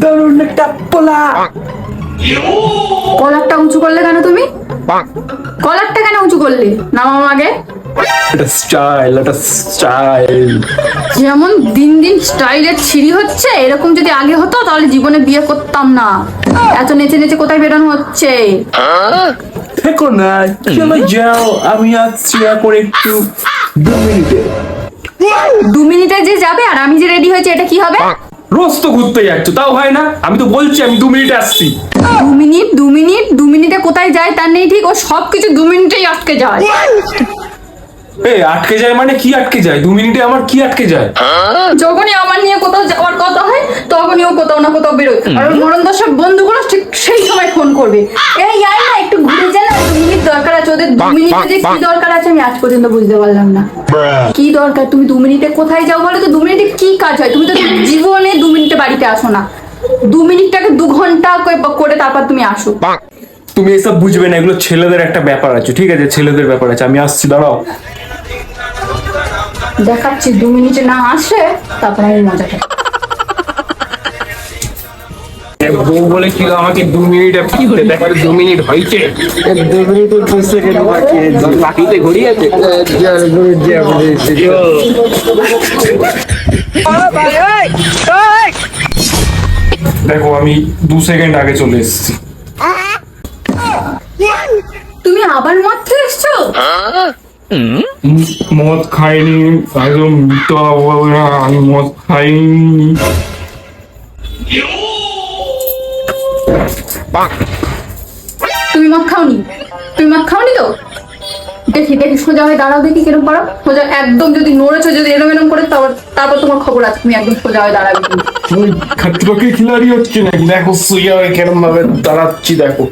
দারুণ একটা পোলা। কলারটা উঁচু করলে কেন তুমি? কলারটা কেন উঁচু করলে? নামাও আগে। এটা স্টাইল, এটা স্টাইল। যেমন দিন দিন স্টাইলের ছিঁড়ি হচ্ছে, এরকম যদি আগে হতো তাহলে জীবনে বিয়ে করতাম না। এত নেচে নেচে কোথায় বেরোনো হচ্ছে? দেখো না, চলে যাও, আমি আসছি এখন একটু 2 মিনিটে। 2 মিনিটে যে যাবে আর আমি যে রেডি হয়েছে, এটা কি হবে? রোজ তো ঘুরতে যাচ্ছ, তাও হয় না? আমি তো বলছি আমি 2 মিনিটে আসছি। 2 মিনিটে কোথায় যায় তার নেই ঠিক, ও সবকিছু 2 মিনিটেই আটকে যায়। আটকে যায় মানে কি আটকে যায়? 2 মিনিটে আমার কি আটকে যায়? যখনই আমার নিয়ে কোথাও যাওয়ার কথা হয় তখনই ও কোথাও না কোথাও বেরোয়, আর ওর মরণ দশা বন্ধুগুলো ঠিক সেই সময় ফোন করবে, এই আয় না একটু ঘুরে যা না, 2 মিনিট দরকার আছে। ওদের 2 মিনিটে যে কি দরকার আছে আমি আজ পর্যন্ত বুঝতে পারলাম না। কি দরকার? তুমি 2 মিনিটে কোথায় যাও বলো তো? 2 মিনিটে কি কাজ হয়? তুমি তো জীবনে 2 মিনিটে বাড়িতে আসো না। 2 মিনিটটাকে 2 ঘন্টা করে তারপর তুমি আসো। তুমি এসব বুঝবে না, এগুলো ছেলেদের একটা ব্যাপার আছে, ঠিক আছে? ছেলেদের ব্যাপার আছে, আমি আসছি, দাঁড়াও। দেখাচ্ছি 2 মিনিটে না আসে তারপর আমি মজাটা। বউ বলে কি আমাকে 2 মিনিটে দেখা 2 মিনিট হয়েছে? 2 মিনিট 2 সেকেন্ড বাকি, বাকিতে ঘড়ি আছে। দেখো আমি 2 সেকেন্ড আগে চলে এসেছি। তুমি আবার মদ খেয়ে এসছো? মদ খাইনি, একদম মিথ্যা বলবো না, আমি মদ খাইনি। তুমি মদ খাওনি? তুমি মদ খাওনি তো? দেখি দেখি, সোজা হয়ে দাঁড়াও, দেখি কিরকম পারো। সোজা একদম, যদি নড়েছো, যদি এরম এরম করে, তারপর তোমার খবর আছে। তুমি একদম সোজা হয়ে দাঁড়াবে। ওই খাতরকে খিলাড়ি হচ্ছে নাকি? দেখো সোজা হয়ে কেরম ভাবে দাঁড়াচ্ছি, দেখো।